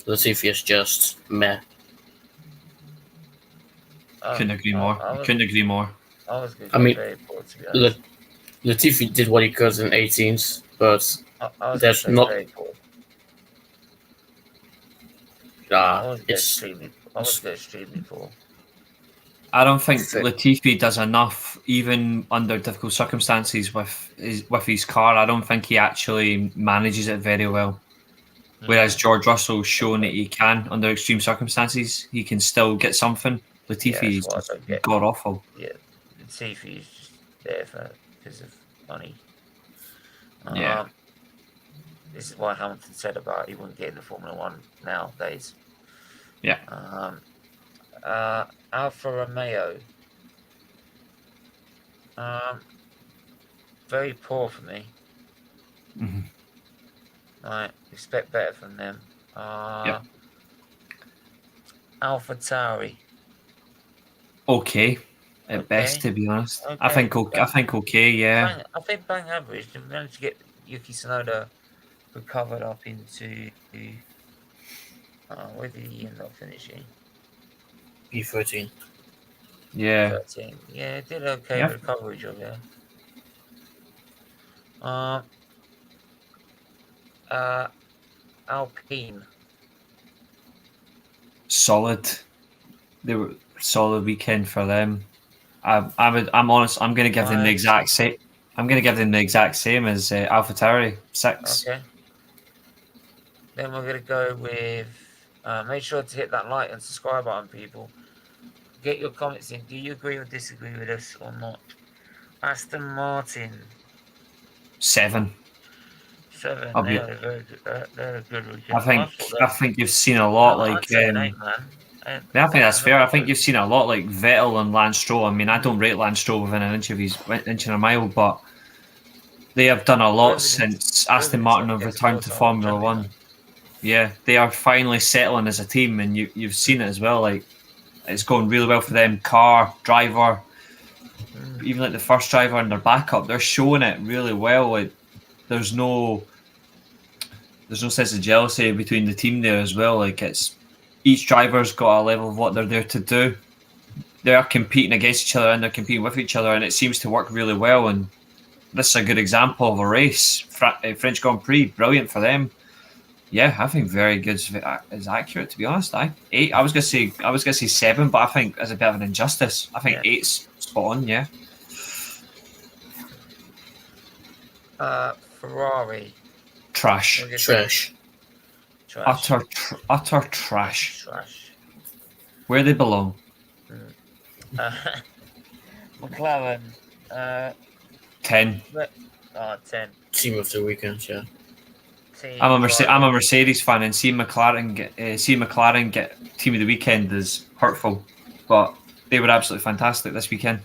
S4: Latifi is just meh.
S5: Couldn't agree more. Couldn't agree more.
S1: I was good.
S4: I mean,
S1: very poor, to be honest.
S4: Latifi did what he could in 18s, but
S1: I was
S4: there's not.
S1: very poor. I was extremely poor.
S5: I don't think Latifi does enough, even under difficult circumstances with his car. I don't think he actually manages it very well. Whereas George Russell's shown that he can, under extreme circumstances, he can still get something. Latifi is just god awful.
S1: Yeah, Latifi is just there because of money.
S5: Yeah.
S1: This is why Hamilton said about he wouldn't get in the Formula One nowadays.
S5: Yeah.
S1: Alfa Romeo. Very poor for me. Right, expect better from them. Alpha Tauri.
S5: Okay, at best, to be honest. Okay. I think okay. Yeah.
S1: I think bang average. They managed to get Yuki Tsunoda recovered up into. Where did he end up finishing?
S4: P13.
S5: Yeah.
S1: 13. Yeah, it did okay recovery job. Yeah. Alpine.
S5: Solid. They were solid weekend for them. I'm honest. I'm going to give them the exact same. I'm going to give them the exact same as AlphaTauri 6.
S1: Okay. Then we're going to go with. Make sure to hit that like and subscribe button, people. Get your comments in. Do you agree or disagree with us or not? Aston Martin.
S5: 7.
S1: 7. They're a good weekend.
S5: I think you've seen a lot like.
S1: I'd say an 8, man.
S5: I think that's fair. I think you've seen a lot like Vettel and Lance Stroll. I mean, I don't rate Lance Stroll within an inch and a mile, but they have done a lot since Aston Martin have returned to Formula One. Yeah, they are finally settling as a team, and you've seen it as well. Like, it's going really well for them. Car, driver, even like the first driver and their backup, they're showing it really well. Like, there's no sense of jealousy between the team there as well. Like, it's each driver's got a level of what they're there to do. They are competing against each other and they're competing with each other, and it seems to work really well. And this is a good example of a race. French Grand Prix, brilliant for them. Yeah, I think very good is accurate, to be honest. 8. I was gonna say 7, but I think as a bit of an injustice. I think 8's spot on. Yeah.
S1: Ferrari.
S5: Trash. Utter trash. Where they belong.
S1: McLaren.
S5: 10.
S1: 10.
S4: Team of the weekend, yeah.
S5: I'm a Mercedes fan, and seeing McLaren get team of the weekend is hurtful, but they were absolutely fantastic this weekend.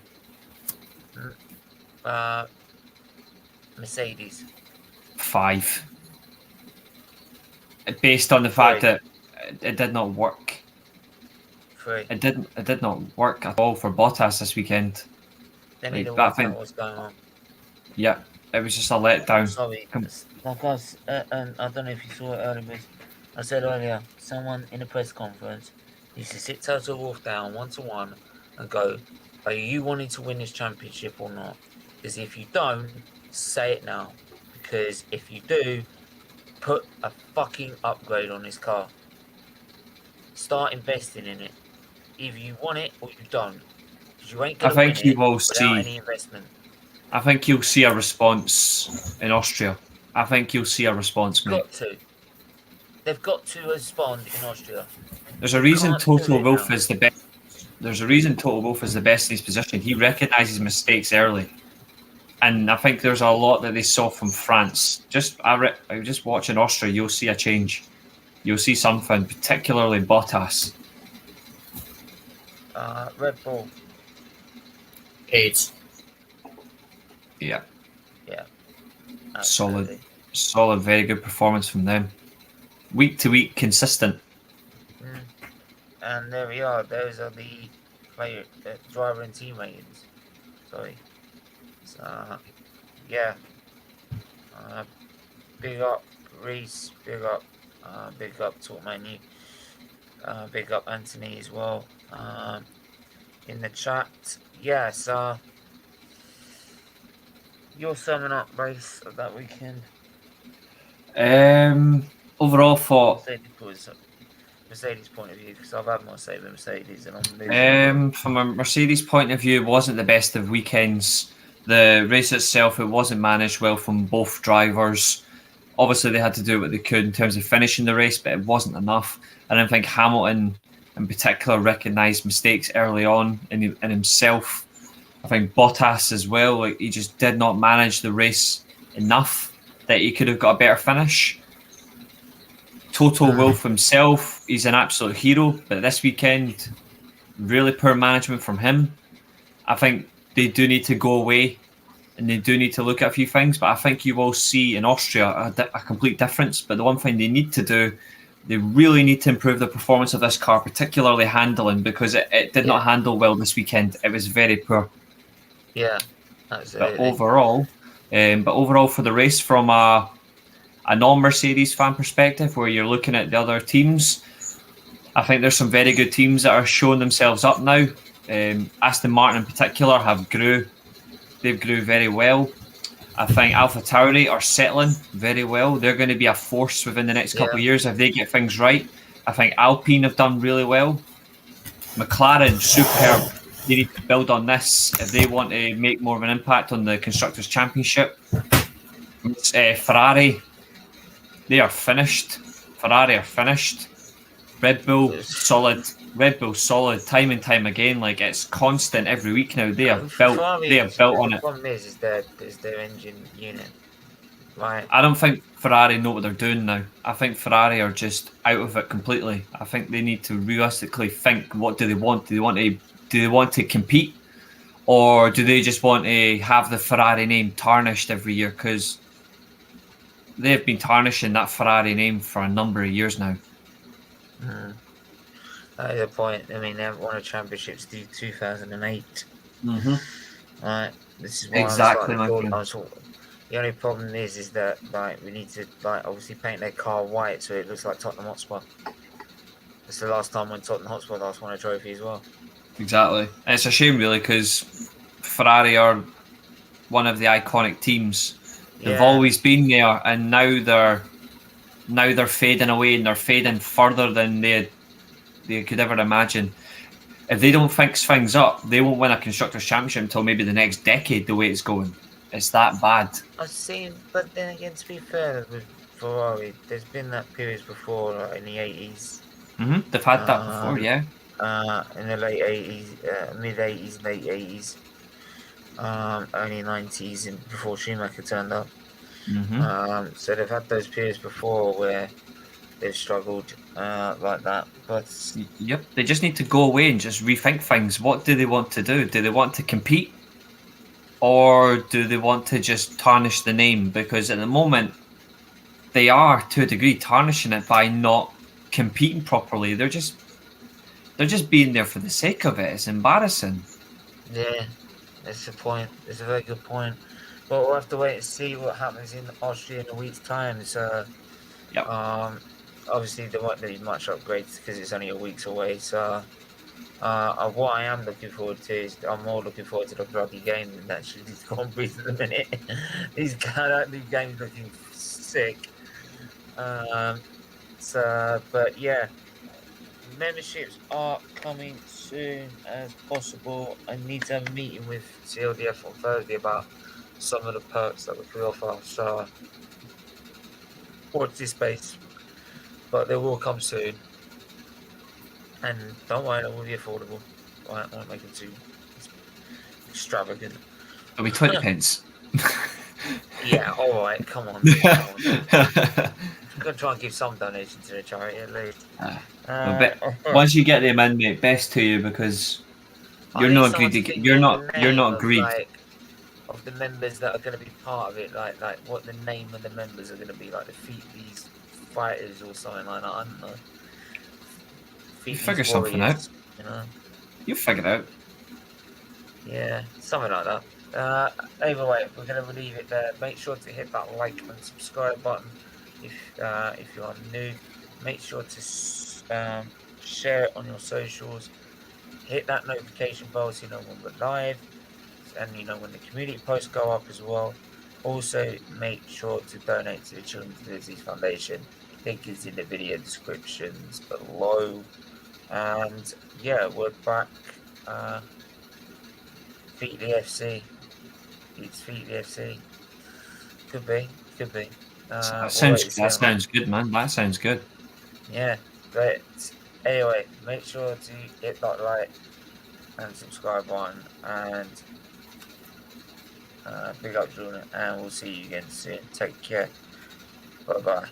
S1: Mercedes.
S5: 5. Based on the fact that it did not work.
S1: 3.
S5: It did not work at all for Bottas this weekend.
S1: They need to work out what's going on.
S5: Yeah, it was just a letdown.
S1: Sorry. Like and I don't know if you saw it earlier, but I said earlier, someone in a press conference used to sit Toto Wolff down 1-to-1 and go, are you wanting to win this championship or not? Because if you don't, say it now. Because if you do, put a fucking upgrade on this car. Start investing in it. either you want it or you don't. Because you ain't
S5: I
S1: going to win
S5: think you
S1: it
S5: will
S1: without
S5: see.
S1: any investment.
S5: I think you'll see a response in Austria. I think you'll see a response, mate.
S1: Got to. They've got to respond in Austria.
S5: There's a reason
S1: Can't do
S5: Toto
S1: it
S5: Wolff
S1: now.
S5: is the best. There's a reason Toto Wolff is the best in his position. He recognises mistakes early, and I think there's a lot that they saw from France. Just watching Austria, you'll see a change. You'll see something, particularly Bottas.
S1: Red Bull.
S4: 8.
S5: Yeah,
S1: Absolutely.
S5: solid, very good performance from them. Week to week, consistent.
S1: And there we are. Those are the driver and team ratings. Sorry. So, yeah. Big up Reese. Big up Talk Menu. Big up Anthony as well. In the chat. Yeah, so your summing up race of that weekend.
S5: Overall, for
S1: Mercedes point of view, because I've had more say than Mercedes, and I'm losing.
S5: from a Mercedes point of view, it wasn't the best of weekends. The race itself, it wasn't managed well from both drivers. Obviously, they had to do what they could in terms of finishing the race, but it wasn't enough. I don't think Hamilton, in particular, recognised mistakes early on in himself. I think Bottas as well, like, he just did not manage the race enough that he could have got a better finish. Toto Wolff himself, he's an absolute hero, but this weekend, really poor management from him. I think they do need to go away and they do need to look at a few things, but I think you will see in Austria a complete difference. But the one thing they need to do, they really need to improve the performance of this car, particularly handling, because it did not handle well this weekend. It was very poor.
S1: Yeah, absolutely.
S5: But overall for the race, from a non-Mercedes fan perspective, where you're looking at the other teams, I think there's some very good teams that are showing themselves up now. Aston Martin in particular they've grew very well. I think AlphaTauri are settling very well. They're going to be a force within the next couple of years if they get things right. I think Alpine have done really well. McLaren, superb. They need to build on this if they want to make more of an impact on the Constructors' Championship. Ferrari, they are finished. Ferrari are finished. Red Bull, solid. Time and time again. Like, it's constant every week now. They have built on it.
S1: The problem is their engine unit. Right.
S5: I don't think Ferrari know what they're doing now. I think Ferrari are just out of it completely. I think they need to realistically think, what do they want? Do they want to compete, or do they just want to have the Ferrari name tarnished every year? Because they've been tarnishing that Ferrari name for a number of years now.
S1: That is the point. I mean, they haven't won a championship since 2008. Right. This is why
S5: exactly.
S1: The only problem is that, like, we need to, like, obviously paint their car white so it looks like Tottenham Hotspur. It's the last time when Tottenham Hotspur last won a trophy as well.
S5: Exactly. And it's a shame, really, because Ferrari are one of the iconic teams. They've always been there, and now they're fading away, and they're fading further than they could ever imagine. If they don't fix things up, they won't win a Constructors' Championship until maybe the next decade, the way it's going. It's that bad.
S1: I've seen, but then again, to be fair with Ferrari, there's been that period before, like, in the 80s.
S5: They've had that before, yeah.
S1: In the late 80s, mid 80s, late 80s, early 90s, and before Schumacher turned up. So they've had those periods before where they've struggled like that. But
S5: they just need to go away and just rethink things. What do they want to do? Do they want to compete, or do they want to just tarnish the name? Because at the moment, they are, to a degree, tarnishing it by not competing properly. They're just being there for the sake of it. It's embarrassing.
S1: Yeah, that's the point. It's a very good point. But we'll have to wait and see what happens in Austria in a week's time. So, obviously there won't be much upgrades because it's only a week's away. So, what I am looking forward to is I'm more looking forward to the bloody game than actually these Grand Prix at the minute. These games looking sick. But yeah, memberships are coming soon as possible. I need to have a meeting with CLDF on Thursday about some of the perks that we could offer. So watch this space, but they will come soon. And don't worry, they will be affordable. I won't make them too extravagant.
S5: It'll be 20 pence.
S1: Yeah, all right, come on. I'm gonna try and give some donation to the charity at least.
S5: Once you get them in, mate, best to you because you're not greedy. You're not greedy.
S1: Like, of the members that are going to be part of it, like what the name of the members are going to be, like the Featley's fighters or something like that. I don't know.
S5: You figure something out.
S1: You know.
S5: You figure it out.
S1: Yeah, something like that. Either way, we're going to leave it there. Make sure to hit that like and subscribe button if you are new. Make sure to share it on your socials. Hit that notification bell so you know when we're live, and you know when the community posts go up as well. Also, make sure to donate to the Children's Disease Foundation. Link is in the video descriptions below. And yeah, we're back. Featley FC. It's Featley FC. Could be.
S5: That sounds good, man. That sounds good.
S1: Yeah, but anyway, make sure to hit that like and subscribe button, and big up Jordan, and we'll see you again soon. Take care. Bye bye.